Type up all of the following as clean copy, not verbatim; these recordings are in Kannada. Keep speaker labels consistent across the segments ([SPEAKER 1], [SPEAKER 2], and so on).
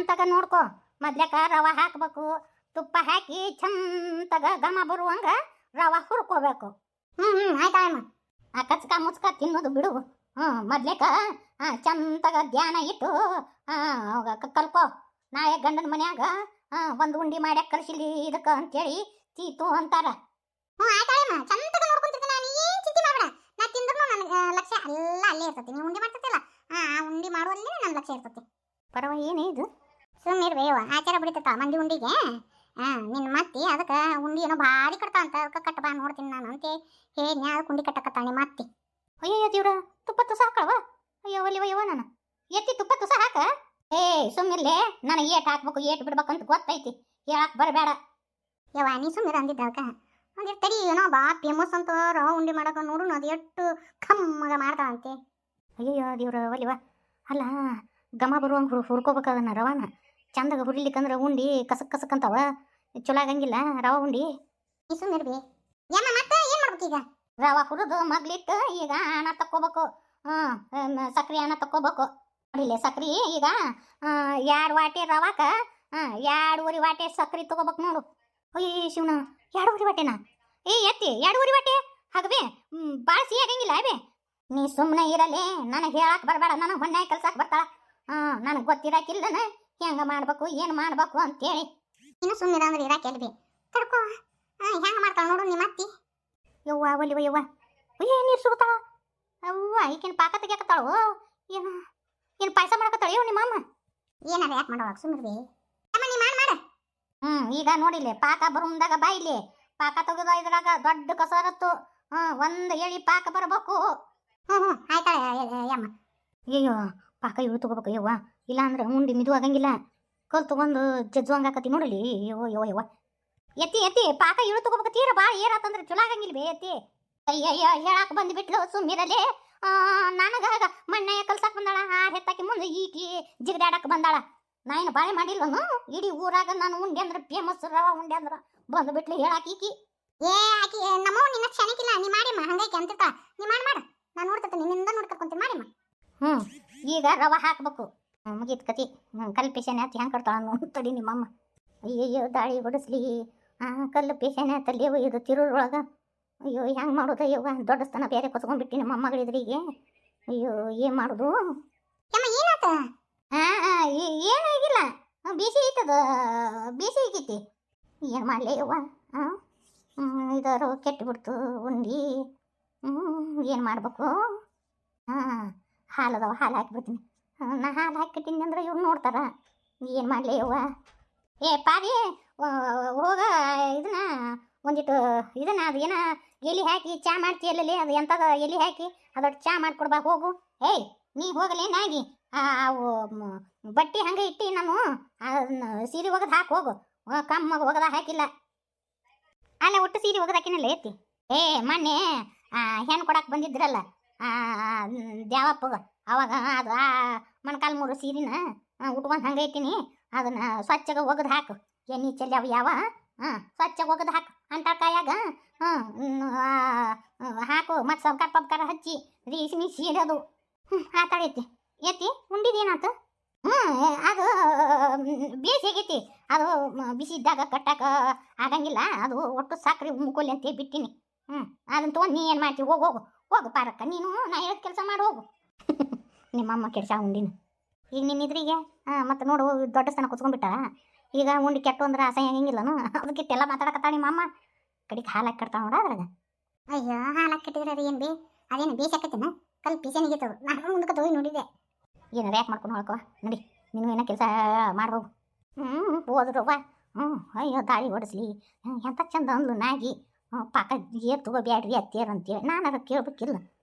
[SPEAKER 1] ಚಂತಗ ನೋಡ್ಕೊ. ಮೊದ್ಲೇಕ ರವ ಹಾಕ್ಬೇಕು, ತುಪ್ಪ ಹಾಕಿ ಚಂತಗ ಘಮ ಬರುವಂಗ ರವ ಹುರ್ಕೋಬೇಕು. ಆಯ್ತಾಯಮ್ಮ. ಆ ಕಚ್ಕ ಮುಚ್ಕ ತಿನ್ನೋದು ಬಿಡು. ಮೊದ್ಲೇಕ ಚಂತಗ ಧ್ಯಾನ ಇಟ್ಟು ಕಲ್ಕೋ. ನಾಳೆ ಗಂಡನ ಮನ್ಯಾಗ ಒಂದು ಉಂಡಿ ಮಾಡ್ಯಾಕ ಕಳ್ಸಿಲಿ ಇದಕ್ಕ ಅಂತೇಳಿ ತೀತು ಅಂತಾರ. ಆಯ್ತಾಯಮ್ಮ, ಚಂತಗ ನೋಡ್ಕೊಂತಿರ್ತೀನಿ. ನಾನು ಏನು ಚಿಂತೆ ಮಾಡಬೇಡ. ನಾ ತಿಂದ್ರು ನನಗೆ ಲಕ್ಷ್ಯ ಎಲ್ಲ ಅಲ್ಲೇ ಇರ್ತೈತಿ. ನೀವು ಉಂಡಿ ಮಾಡ್ತಿರ್ತಿಲ್ಲ, ಆ ಉಂಡಿ ಮಾಡುವಲ್ಲೇ ನನ್ನ ಲಕ್ಷ್ಯ ಇರ್ತೈತಿ. ಪರವ ಏನೇ ಇದು? ಸುಮ್ಮಿರ್ಬೇವ, ಆಚಾರ ಬಿಡಿತೈತ ಮಂದಿ ಉಂಡಿಗೆ. ನಿನ್ನ ಮತ್ತಿ ಅದಕ್ಕೆ ಉಂಡಿ ಏನೋ ಭಾರಿ ಕಟ್ತಾ ಅಂತ, ಅದಕ್ಕೆ ಕಟ್ಟ ಬಾ ನೋಡ್ತೀನಿ ನಾನು ಅಂತ ಹೇಳಿ ಅದಕ್ಕೆ ಉಂಡಿ ಕಟ್ಟಕತ್ತಾಳೆ ಮತ್ತಿ. ಅಯ್ಯೋ ದೇವ್ರ, ತುಪ್ಪ ತುಸ ಹಾಕವ. ಅಯ್ಯೋ ಒಲಿವಯ್ಯವ, ನಾನು ಎತ್ತಿ ತುಪ್ಪ ತುಸ ಹಾಕ. ಸುಮ್ಮಿರ್ಲೆ, ನನಗೆ ಏಟ್ ಹಾಕ್ಬೇಕು ಏಟ್ ಬಿಡ್ಬೇಕಂತ ಗೊತ್ತೈತಿ, ಹೇಳಕ್ ಬರಬೇಡ. ಯವ್ವ ನೀ ಸುಮ್ಮಿರ ಅಂದಿದ್ದ ಅದಕ್ಕೆ ಒಂದಿಟ್ಟು ತಡಿ. ಏನೋ ಬಾ ಫೇಮಸ್ ಅಂತ ರವ ಉಂಡಿ ಮಾಡಕ ನೋಡು, ಅದು ಎಷ್ಟು ಕಮ್ಮಗ ಮಾಡ್ತಾವಂತೆ. ಅಯ್ಯಯ್ಯೋ ದೇವ್ರ ಒಲಿವ. ಅಲ್ಲ ಘಮ ಬರುವಂಗೆ ಹುರ್ಕೋಬೇಕದನ್ನ ರವಾನ. ಚಂದಾಗ ಹುರಿಲಿಕ್ಕಂದ್ರೆ ಉಂಡಿ ಕಸಕ್ ಕಸಕ್ ಅಂತಾವ, ಚಲೋ ಆಗಂಗಿಲ್ಲ ರವ ಉಂಡಿ. ನೀ ಸುಮ್ಮಿರ್ಬಿ. ಯಮ್ಮ ಮತ್ತೆ ಏನು ಮಾಡ್ಬೇಕು ಈಗ? ರವ ಹುರಿದು ಮಗ್ಲಿಟ್ಟು ಈಗ ಹಣ ತಕ್ಕೋಬೇಕು. ಸಕ್ರೆ ಹಣ ತಕ್ಕೋಬೇಕು. ನೋಡಿಲ್ಲ ಸಕ್ರೆ ಈಗ 2 ವಾಟೆ ರವಾಕ 2.5 ವಾಟೆ ಸಕ್ರೆ ತಗೋಬೇಕು ನೋಡು. ಅಯ್ಯ ಶಿವನ, 2.5 ವಾಟೆನಾ? ಎತ್ತಿ 2.5 ವಾಟೆ ಹಾಗವೇ ಭಾಳ ಸಿಹಿ ಆಗಂಗಿಲ್ಲ ಅವೇ. ನೀ ಸುಮ್ಮನೆ ಇರಲಿ, ನನಗೆ ಹೇಳಕ್ಕೆ ಬರಬೇಡ. ನನಗೆ ಹೊನ್ನಾಗಿ ಕಲ್ಸಕ್ಕೆ ಬರ್ತಾಳ. ನನಗೆ ಗೊತ್ತಿರಾಕಿಲ್ಲನ ಹೆಂಗೆ ಮಾಡ್ಬೇಕು ಏನು ಮಾಡ್ಬೇಕು ಅಂತೇಳಿ. ಇನ್ನು ಸುಮ್ಮನೆ ಅಂದ್ರೆ ಇರಾಕೆ ಎಲ್ಬಿ ತಡ್ಕೋ. ಹೆಂಗೆ ಮಾಡ್ತಾಳೆ ನೋಡು ನಿಮ್ಮ ಅತ್ತಿ. ಯವ್ವ ಒಲಿವ ಯವ್ವ. ಅಯ್ಯ ನೀರು ಸುಡ್ತಾಳ. ಅವ್ವ ಈಗೇನು ಪಾಕ ತೆಗಿಯಕತ್ತಾಳು. ಏನು ಪಾಯಸ ಮಾಡಕತ್ತಾಳೆ ನಿಮ್ಮ ಅಮ್ಮ. ಏನಾರ ಯಾಕೆ ಮಾಡೋವಾಗ ಸುಮ್ಮನೆ ಅಮ್ಮ ನೀ ಮಾಡ. ಈಗ ನೋಡಿಲ್ಲ ಪಾಕ ಬರುಂದಾಗ ಬಾಯಿಲಿ ಪಾಕ ತೆಗೆದ ಇದ್ರಾಗ ದೊಡ್ಡ ಕಸರತ್ತು. ಒಂದು ಎಳಿ ಪಾಕ ಬರಬೇಕು. ಆಯ್ತಾಳೆ ಯಮ್ಮ. ಅಯ್ಯೋ ಪಾಕ ಇವು ತಗೋಬೇಕು ಯವ್ವ, ಇಲ್ಲ ಅಂದ್ರೆ ಉಂಡಿ ಮಿದು ಆಗಂಗಿಲ್ಲ. ಕಲ್ ತಗೊಂಡು ಜಜ್ಜುವಂಗೆ ಆಕತಿ ನೋಡಲಿ. ಯವ್ವ ಎತ್ತಿ ಪಾಕ ಇಳು ತಗೋಬೇಕು. ತೀರ ಬಾ ಏರಾತಂದ್ರೆ ಚಲೋ ಆಗಂಗಿಲ್ಲ ಬೇ ಎತ್ತಿ. ಅಯ್ಯಯ್ಯೋ ಹೇಳಕ್ಕೆ ಬಂದುಬಿಟ್ಲು ಸುಮ್ಮಿರಲಿ. ನನಗ ಮಣ್ಣೆ ಕಲ್ಸಕ್ಕೆ ಬಂದಾಳ, ಹೆತ್ತಾಕಿ ಮುಂದೆ ಈಕಿ ಜಿಗದಾಡಕ್ಕೆ ಬಂದಾಳ. ನಾ ಏನು ಬಾಳೆ ಮಾಡಿಲ್ವನು? ಇಡೀ ಊರಾಗ ನಾನು ಉಂಡೆ ಅಂದ್ರೆ ಫೇಮಸ್ ರವ ಉಂಡೆ ಅಂದ್ರೆ ಬಂದುಬಿಟ್ಲು ಹೇಳಾಕಿ. ಆಕಿ ನಮ್ಮವ್ ನಿನ್ನ ಕ್ಷಣಿಕಿಲ್ಲ. ನೀ ಮಾಡಿಮ್ಮ, ಹಂಗೈಕೆ ಅಂತಿರ್ತಾ. ನೀ ಮಾಡು ನಾನು ನೋಡ್ತೀನಿ, ನಿನ್ನಿಂದ ನೋಡ್ಕೊಂತೀನಿ ಮಾಡಿಮ್ಮ. ಈಗ ರವ ಹಾಕ್ಬೇಕು. ಮುಗೀತು ಕತಿ. ಕಲ್ಲು ಪೇಶನೆ ಹತ್ತಿ ಹೆಂಗೆ ಕಟ್ತಾಳ ನೋಡ್ತಡಿ ನಿಮ್ಮಮ್ಮ. ಅಯ್ಯಯ್ಯೋ ದಾಳಿ ಹೊಡಿಸ್ಲಿ. ಕಲ್ಲು ಪೇಶನೆ ಹತ್ತಲ್ಲಿ ಇದು ತಿರುಳೊಳಗೆ. ಅಯ್ಯೋ ಹೆಂಗೆ ಮಾಡೋದು ಯವ್ವ? ದೊಡ್ಡ ಸ್ಥಾನ ಬೇರೆ ಕೊಚ್ಕೊಂಡ್ಬಿಟ್ಟು ನಿಮ್ಮ ಅಮ್ಮಗಳಿದ್ರಿಗೆ. ಅಯ್ಯೋ ಏನು ಮಾಡೋದು? ಏನಾತ? ಏನೂ ಆಗಿಲ್ಲ, ಬಿಸಿ ಐತದ, ಬಿಸಿ ಐತಿ. ಏನು ಮಾಡಲಿ ಯವ್ವ? ಇದಾರು ಕೆಟ್ಟುಬಿಡ್ತು ಉಂಡಿ. ಏನು ಮಾಡಬೇಕು? ಹಾಲು ಅದಾವ, ಹಾಲು ಹಾಕಿಬಿಡ್ತೀನಿ. ನಾ ಹಾಲು ಹಾಕಿಟ್ಟಿನಿ ಅಂದ್ರೆ ಇವ್ರು ನೋಡ್ತಾರ. ಏನು ಮಾಡಲಿ ಯವ್ವ? ಪಾರಿ ಹೋಗ ಇದನ್ನ ಒಂದಿಟ್ಟು ಇದನ್ನ ಅದು ಏನ ಎಲೆ ಹಾಕಿ ಚಾ ಮಾಡ್ತೀಯಲ್ಲೇ, ಅದು ಎಂಥದ ಎಲೆ ಹಾಕಿ ಅದೊಟ್ಟು ಚಾ ಮಾಡಿಕೊಡ್ಬಾ ಹೋಗು. ನೀ ಹೋಗಲೇ ನಾಗಿ ಅವು ಬಟ್ಟೆ ಹಂಗೆ ಇಟ್ಟು ನಾನು ಸೀರೆ ಒಗದು ಹಾಕಿ ಹೋಗು. ಕಮ್ಮಗೆ ಒಗದ ಹಾಕಿಲ್ಲ. ಅಲ್ಲ ಒಟ್ಟು ಸೀರೆ ಒಗದು ಹಾಕಿನಲ್ಲ ಎತ್ತಿ. ಮೊನ್ನೆ ಹೆಣ್ಣು ಕೊಡಕ್ಕೆ ಬಂದಿದ್ರಲ್ಲ ದ್ಯಾವಪ್ಪಗ, ಅವಾಗ ಅದು ಮೊಣಕಾಲು 3 ಸೀರಿನ ಉಟ್ಕೊಂಡು ಹಂಗೆ ಇಟ್ಟಿನಿ. ಅದನ್ನು ಸ್ವಚ್ಛಗೆ ಒಗದು ಹಾಕು. ಎಣ್ಣೆ ಚೆಲ್ಲಿ ಅವು ಯಾವ ಸ್ವಚ್ಛಗೆ ಒಗದು ಹಾಕು. ಅಂಟಕಾಯಾಗ ಹಾಕು. ಮತ್ತು ಸಬ್ಕಾರ ಪಬ್ಕಾರ ಹಚ್ಚಿ ರೇಷ್ಮೆ ಸೀರೆ ಅದು ಆತಾಡೈತಿ. ಎತ್ತಿ ಉಂಡಿದೇನಾತು? ಅದು ಬೇಸಿ ಆಗೈತಿ. ಅದು ಬಿಸಿ ಇದ್ದಾಗ ಕಟ್ಟಕ್ಕೆ ಆಗಂಗಿಲ್ಲ. ಅದು ಒಟ್ಟು ಸಕ್ರೆ ಮುಕ್ಕೋಲಿ ಅಂತ ಬಿಟ್ಟಿನಿ. ಅದನ್ನ ತೊಗೊಂಡು ನೀ ಏನು ಮಾಡ್ತೀವಿ? ಹೋಗು ಪಾರಕ್ಕ. ನೀನು ನಾ ಹೇಳಿದ ಕೆಲಸ ಮಾಡಿ ಹೋಗು. ನಿಮ್ಮಮ್ಮ ಕೆಡ್ಸ ಉಂಡಿನ. ಈಗ ನಿನ್ನಿದ್ರಿಗೆ ಮತ್ತು ನೋಡು ದೊಡ್ಡ ಸ್ಥಾನ ಕುಚ್ಕೊಂಡ್ಬಿಟ್ಟ. ಈಗ ಉಂಡಿ ಕೆಟ್ಟು ಅಂದ್ರೆ ಅಸಹ್ಯ ಹಂಗಿಲ್ಲನು? ಅದಕ್ಕಿಟ್ಟೆಲ್ಲ ಮಾತಾಡಕತ್ತಾಳ ನಿಮ್ಮಮ್ಮ. ಕಡಿಗೆ ಹಾಲು ಹಾಕಿ ಕಟ್ತಾವ ನೋಡ ಅದ್ರಾಗ. ಅಯ್ಯೋ ಹಾಲು ಹಾಕಿ ಕಟ್ಟಿದ್ರೆ ಅದು ಏನು ಅದೇನು ಬೇಸಾಕತ್ತೇನ? ಕಲ್ ಪಿಸೇನಿಗಿತ್ತದು. ನಾನು ಮುಂದಕ್ಕೆ ಹೋಗಿ ನೋಡಿದೆ. ಏನಾರ ಯಾಕೆ ಮಾಡ್ಕೊಂಡು ಹೋಗವ ನೋಡಿ. ನೀನು ಏನೋ ಕೆಲಸ ಮಾಡ್ಬೋವು. ಹೋದ್ರವ್ವ. ಅಯ್ಯೋ ದಾಳಿ ಹೊಡಿಸ್ಲಿ ಎಂಥ ಚಂದ ಅಂದ್ಲು ನಾಗಿ. ಪಾಕ ಏರ್ ತಗೋಬ್ಯಾಡ್ರಿ ಅತ್ತೇರು ಅಂತೇಳಿ ನಾನು ಕೇಳ್ಬೇಕಿಲ್ಲ.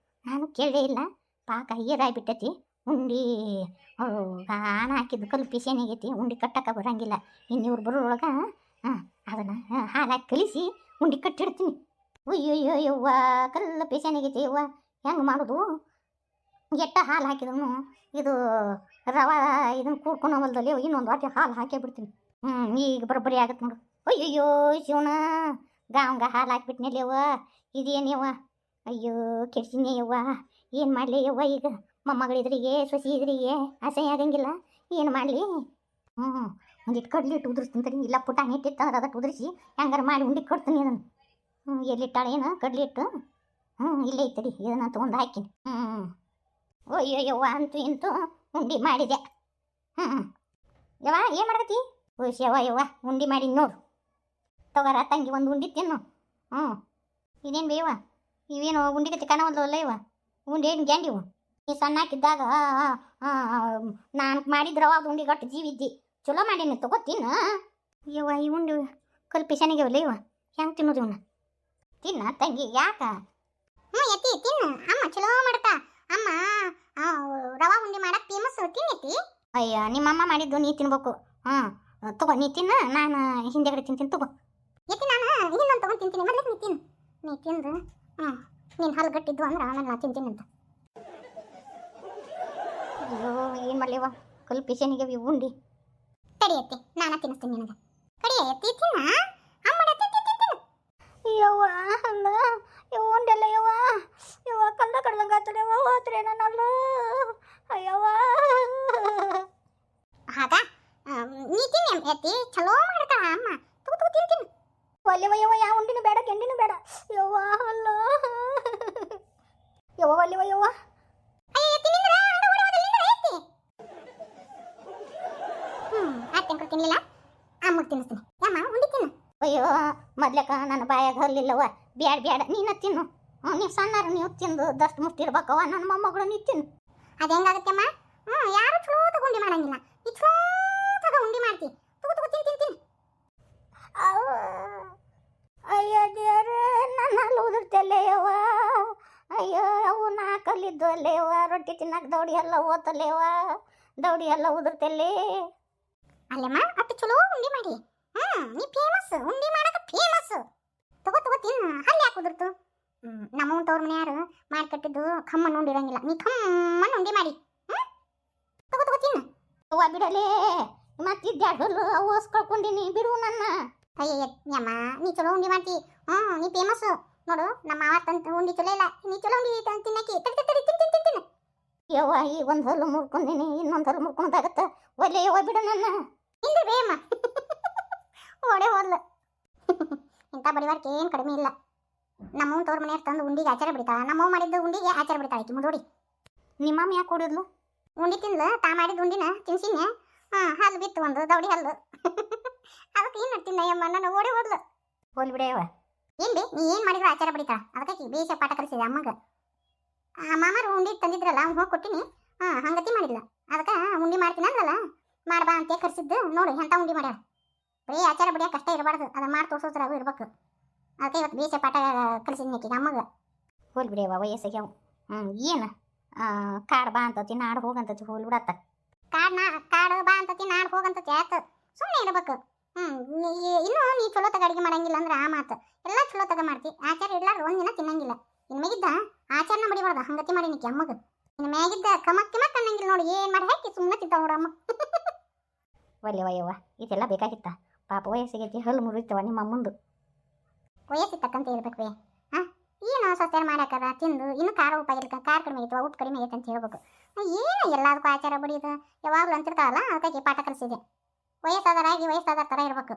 [SPEAKER 1] ನಾನು ಕೇಳೇ ಇಲ್ಲ. ಪಾಕ ಏರಾಗ್ಬಿಟ್ಟೈತಿ. ಉಂಡಿ ಆನ ಹಾಕಿದ್ದು ಕಲ್ಲು ಪಿಸೇನಿಗೈತಿ. ಉಂಡಿ ಕಟ್ಟಕ್ಕೆ ಬರಂಗಿಲ್ಲ. ಇನ್ನು ಇವ್ರು ಬರೋಳೊಳಗೆ ಅದನ್ನು ಹಾಲು ಹಾಕಿ ಕಲಿಸಿ ಉಂಡಿ ಕಟ್ಟಿಡ್ತೀನಿ. ಅಯ್ಯಯ್ಯೋ ಯವ್ವ ಕಲ್ಲು ಪಿಸೇನಿಗೈತಿ ಯವ್ವ. ಹೆಂಗೆ ಮಾಡೋದು? ಎಟ್ಟ ಹಾಲು ಹಾಕಿದನು ಇದು ರವ ಇದನ್ನು ಕೂಡ್ಕೊಳವಲ್ದಲ್ಲಿ ಇನ್ನೊಂದು ವಾಟಿ ಹಾಲು ಹಾಕೇ ಬಿಡ್ತೀನಿ. ಈಗ ಬರೋಬ್ಬರಿ ಆಗತ್ತೆ ನೋಡು. ಅಯ್ಯಯ್ಯೋ ಶಿವನ ಗಾವಂಗ ಹಾಲು ಹಾಕಿಬಿಟ್ನಲ್ಲಿ ಯವ್ವ. ಇದೇನವ್ವ? ಅಯ್ಯೋ ಕೆಡ್ಸಿನಿ ಯವ್ವ. ಏನು ಮಾಡಲಿ ಯವ್ವ? ಈಗ ಮೊಮ್ಮಗಳಿದ್ರಿಗೆ ಸೊಸಿ ಇದ್ರಿಗೆ ಅಸಹ್ಯ ಆಗಂಗಿಲ್ಲ. ಏನು ಮಾಡಲಿ? ಹ್ಞೂ ಒಂದಿಟ್ಟು ಕಡ್ಲಿ ಇಟ್ಟು ಉದುರಿಸ್ತೀನಿ ತಡಿ, ಇಲ್ಲ ಪುಟಾಣಿ ಇಟ್ಟಿತ್ತು ಅದಟ್ಟು ಉದುರಿಸಿ ಹೆಂಗಾರ ಮಾಡಿ ಉಂಡಿ ಕೊಡ್ತೀನಿ ಅದನ್ನು. ಎಲ್ಲಿಟ್ಟಾಳೆ ಏನು ಕಡ್ಲಿ ಇಟ್ಟು? ಇಲ್ಲೇ ಐತಡಿ, ಇದನ್ನ ತೊಗೊಂಡು ಹಾಕಿನಿ. ಅಯ್ಯಯ್ಯವ್ವ ಅಂತೂ ಇಂತೂ ಉಂಡಿ ಮಾಡಿದೆ. ಯವ್ವ ಏನು ಮಾಡಕತ್ತಿ? ಓಶ್ ಯವ್ವ ಉಂಡಿ ಮಾಡಿ ನೋಡು. ತಗೋರ ತಂಗಿ ಒಂದು ಉಂಡಿ ತಿನ್ನು. ಇದೇನು ಬೇವ, ಇವೇನು ಉಂಡಿ ಕತ್ತಿ ಕಾಣವಲ್ವಲ್ಲ ಇವ? ಉಂಡಿ ಏನು ಗ್ಯಾಂಡಿವು? ನೀ ಸಣ್ಣ ಹಾಕಿದ್ದಾಗ ನಾನು ಮಾಡಿದ್ರ ಅದು ಉಂಡಿ ಗಟ್ಟು ಜೀವಿದ್ದಿ, ಚಲೋ ಮಾಡೀನಿ ತಗೋತೀನ. ಯವ್ವ ಈ ಉಂಡಿ ಕಲ್ಪಿಸನಿಗೆವಲ್ಲ ಇವ, ಹೆಂಗೆ ತಿನ್ನೋದು ಇವನ್ನ? ತಿನ್ನ ತಂಗಿ ಯಾಕ? ಎತ್ತಿ ತಿನ್ನು, ಅಮ್ಮ ಚಲೋ ಮಾಡ್ತಾ. ಅಮ್ಮ ರವಾ ಉಂಡಿ ಮಾಡಕ್ಕೆ ಫೇಮಸ್, ತಿನ್ನೈತಿ. ಅಯ್ಯ ನಿಮ್ಮಮ್ಮ ಮಾಡಿದ್ದು ನೀ ತಿನ್ಬೇಕು. ತಗೋ ನೀ ತಿನ್ನ, ನಾನು ಹಿಂದೆಗಡೆ ತಿಂತೀನಿ. ತಗೋ ಎತ್ತಿ, ನಾನು ಇನ್ನೊಂದು ತಗೊಂಡು ತಿಂತೀನಿ. ಮೊದಲು ನೀ ತಿನ್ನು. ನೀ ತಿಂದು ನೀನು ಹಲ್ಲು ಗಟ್ಟಿದ್ದು ಅಂದ್ರೆ ಆಮೇಲೆ ನಾನು ತಿಂತೀನಿ ಅಂತ. ಅಯ್ಯೋ ಏನು ಮಾಡಲಿವ, ಕಲ್ಪಿಸನಿಗೆ ಉಂಡಿ. ತಡಿಯತ್ತೆ, ನಾನು ತಿನ್ನಿಸ್ತೀನಿ ನಿನಗೆ. ಕಡಿಯತ್ತಿ ತಿನ್ನ, ಅಮ್ಮ ಯವ್ವ ಅಲ್ಲ ಇವು ಉಂಡೆಲ್ಲ ಯವ್ವ ಕಲ್ಲ ಕಡ್ದಂಗೆ ಆತಡೆ ಯವ್ವ, ಹೋತ್ರೆ ನನ್ನಲ್ಲ. ಅಯ್ಯವ್ವ ಹಾಗ ನೀ ತಿನ್ನಿ ಎತ್ತಿ, ಚಲೋ ಮಾಡ್ತಾ ಅಮ್ಮ. ತಗೋ ತಿಂತೀನಿ. ಒಲ್ಲೆವ ಯವ್ವ, ಯಾವ ಉಂಡಿನೂ ಬೇಡ ಕೆಂಡಿನೂ ಬೇಡ ಯವ್ವ ಅಲ್ಲ. ಯವ್ವ ಒಲ್ಲೆವ ಯವ್ವ. ತಿನ್ನಿಲ್ಲ ಅಮ್ಮಗೆ ತಿನ್ನಿಸ್ತೀನಿ. ಯಮ್ಮ ಉಂಡಿ ತಿನ್ನು. ಅಯ್ಯೋ ಮೊದ್ಲಕ್ಕ ನನ್ನ ಬಾಯಾಗ ಹಲ್ಲಿಲ್ಲವ, ಬ್ಯಾಡ ನೀನು ತಿನ್ನು. ನೀವು ಸಣ್ಣರು, ನೀವು ತಿಂದು ದಷ್ಟು ಮುಷ್ಟಿ ಇರ್ಬೇಕವ. ನನ್ನ ಮೊಮ್ಮಗಳು ನೀ ತಿನ್ನು. ಅದು ಹೆಂಗಾಗತ್ತಮ್ಮ? ಯಾರು ಚಲೋ ಉಂಡಿ ಮಾಡಂಗಿಲ್ಲ, ನೀ ಚಲೋ ಉಂಡಿ ಮಾಡ್ತಿ. ತಗೋ ತಿನ್ನು. ಅಯ್ಯೋ ದೇವ್ರೆ, ನನ್ನ ಹಲ್ಲು ಉದುರ್ತಲ್ಲೇ ಯವ್ವ. ಅಯ್ಯೋ ಅವು ನಾಲ್ಕಲ್ಲಿದ್ದು ಅಲ್ಲೇ ಯವ್ವ, ರೊಟ್ಟಿ ತಿನ್ನಕ್ಕೆ ದೌಡಿ ಎಲ್ಲ ಓತಲ್ಲೇವ, ದೌಡಿ ಎಲ್ಲ ಉದುರ್ತಲ್ಲೇ. ಅಲ್ಲಮ್ಮ ಅಷ್ಟು ಚಲೋ ಉಂಡಿ ಮಾಡಿ. ನೀ ಫೇಮಸ್, ಉಂಡಿ ಮಾಡಕ್ಕೆ ಫೇಮಸ್. ತಗೋ ತಿನ್ನು. ಹಲ್ಲಿ ಯಾಕೆ ಉದುರ್ತು? ನಮ್ಮ ತವ್ರ ಮನೆಯಾರು ಮಾಡಿ ಕಟ್ಟಿದ್ದು ಕಮ್ಮನ್ನು ಉಂಡಿರಂಗಿಲ್ಲ, ನೀ ಕಮ್ಮನ್ನು ಉಂಡಿ ಮಾಡಿ. ತಗೋ ತಿನ್ನು. ಅವ್ವ ಬಿಡಲೇ, ಮತ್ತಿದ್ಯಾಡ ಹಲ್ಲು ಅವು ಹೊಸ್ಕೊಳ್ಕೊಂಡಿನಿ, ಬಿಡು ನನ್ನ. ಅಯ್ಯಮ್ಮ ನೀ ಚಲೋ ಉಂಡಿ ಮಾಡ್ತಿ. ನೀ ಫೇಮಸ್ ನೋಡು. ನಮ್ಮ ಮಾವ ತಂತ ಉಂಡಿ ಚಲೋ ಇಲ್ಲ, ನೀ ಚಲೋ ಉಂಡಿ ತಿನ್ನಕ್ಕೆ. ತಿನ್ನು. ಯವ್ವ ಈ ಒಂದು ಹಲ್ಲು ಮುರ್ಕೊಂಡಿನಿ, ಇನ್ನೊಂದು ಹಲ್ಲು ಮುರ್ಕೊಂಡಾಗತ್ತ. ಒಲ್ಲೆ ಯವ್ವ ಬಿಡು ನನ್ನ. ಹಿಂದೆ ಬೇಮ್ಮ ಓಡೆ ಹೋದ್ಲು. ಇಂಥ ಬಡಿವಾರಕ್ಕೆ ಏನು ಕಡಿಮೆ ಇಲ್ಲ. ನಮ್ಮವ್ನ ತವ್ರ ಮನೆಯವ್ರು ತಂದು ಉಂಡಿಗೆ ಆಚಾರ ಬಿಡ್ತಾಳ, ನಮ್ಮವ್ ಮಾಡಿದ್ದು ಉಂಡಿಗೆ ಆಚಾರ ಬಿಡ್ತಾಳೆ ಆಕಿ ಮುದೋಡಿ. ನಿಮ್ಮಮ್ಮ ಯಾಕೆ ಹೊಡಿದ್ಲು? ಉಂಡಿ ತಿಂದ್ಲು, ತಾ ಮಾಡಿದ ಉಂಡಿನ ತಿನ್ಸಿನ್ಯ. ಹಲ್ಲು ಬಿತ್ತು ಒಂದು ದೌಡಿ ಹಲ್ಲು. ಅದಕ್ಕೆ ಏನು ತಿನ್ನಯ್ಯಮ್ಮ, ನಾನು ಓಡೆ ಹೋದ್ಲು. ಹೋಲ್ ಬಿಡೆಯವ. ಏನು ಬಿ ನೀ ಏನು ಮಾಡಿದ್ರು ಆಚಾರ ಬಿಡ್ತಾಳ, ಅದಕ್ಕೆ ಬೇಸ ಪಾಠ ಕಲಿಸಿದೆ ಅಮ್ಮಗ. ಮಾಮಾರು ಉಂಡಿ ತಂದಿದ್ರಲ್ಲ, ಅವ್ನು ಹೋಗಿ ಕೊಟ್ಟಿನಿ. ಹಂಗತಿ ಮಾಡಿಲ್ಲ, ಅದಕ್ಕೆ ಉಂಡಿ ಮಾಡ್ತೀನಿ ಅಂದ್ರಲ್ಲ, ಮಾಡ್ಬಾ ಅಂತ ಕರ್ಸಿದ್ದು. ನೋಡಿ ಎಂಥ ಉಂಡಿ ಮಾಡ್ಯಾಳ. ಬರೀ ಆಚಾರ ಬಿಡಿಯೋಕೆ ಕಷ್ಟ ಇರಬಾರ್ದು, ಅದನ್ನ ಮಾಡಿ ತೋರ್ಸೋದ್ರ ಅದು ಇರ್ಬೇಕು. ಅದಕ್ಕೆ ಇವತ್ತು ಬೇಸ ಪಾಠ ಕಲಿಸಿದ್ನಿ ಆಕಿಗೆ ಅಮ್ಮಗ. ಹೋಲ್ ಬಿಡಿಯವ ವಯಸ್ಸಿಗೆ ಅವು. ಏನು ಕಾಡು ಬಾ ಅಂತತಿ, ನಾಡು ಹೋಗಂತತಿ, ಹೋಲ್ ಬಿಡತ್ತ. ಕಾಡು ಬಾ ಅಂತತಿ, ನಾಡು ಹೋಗಂತತಿ, ಆಯ್ತು ಸುಮ್ಮನೆ ಇರ್ಬೇಕು. ಇನ್ನೂ ನೀ ಚಲೋ ತಗ ಅಡುಗೆ ಮಾಡಂಗಿಲ್ಲ ಅಂದ್ರೆ ಆ ಮಾತು. ಎಲ್ಲ ಚಲೋ ತಗ ಮಾಡ್ತಿ, ಆಚಾರ ಇರ್ಲಾರ್ದು ಒಂದಿನ ತಿನ್ನಂಗಿಲ್ಲ. ಇನ್ನು ಮೇಗಿದ್ದ ಆಚಾರನ ಬಡಿಬಾರ್ದು, ಹಂಗತಿ ಮಾಡಿ ನಿಕ್ಕಿ ಅಮ್ಮಗ. ಇನ್ನು ಮ್ಯಾಗಿದ್ದ ಕಮಕ್ಕೆ ಅನ್ನಂಗಿಲ್ಲ ನೋಡಿ, ಏನು ಮಾಡಿ ಹಾಕಿ ಸುಮ್ಮನೆ ತಿಂತಾವ ನೋಡಮ್ಮ. ಒಲ್ಲೆವಯ್ಯವ್ವ ಇದೆಲ್ಲ ಬೇಕಾಗಿತ್ತ? ಪಾಪ ವಯಸ್ಸಿಗೆ ಹಲ್ಲು ಮುರಿತವ ನಿಮ್ಮ ಅಮ್ಮಂದು. ವಯಸ್ಸಿತ್ತಕ್ಕಂತ ಇರ್ಬೇಕು. ಏನು ಸ್ವಸ್ಥರು ಮಾಡಾಕದ ತಿಂದು ಇನ್ನು ಖಾರ ಉಪ್ಪ ಆಗಿರ್ಕ, ಖಾರ ಕಡಿಮೆ ಆಗಿತ್ತು, ಉಪ್ಪು ಕಡಿಮೆ ಆಗೈತೆ ಅಂತ ಹೇಳ್ಬೇಕು. ಏನು ಎಲ್ಲದಕ್ಕೂ ಆಚಾರ ಬಡಿಯೋದು ಯಾವಾಗಲೂ ಅಂತಿರ್ತಾವಲ್ಲ, ಅದಕ್ಕೆ ಪಾಠ ಕಲಿಸಿದೆ. ವಯಸ್ಸಾದರಾಗಿ ವಯಸ್ಸಾದ ಥರ ಇರ್ಬೇಕು.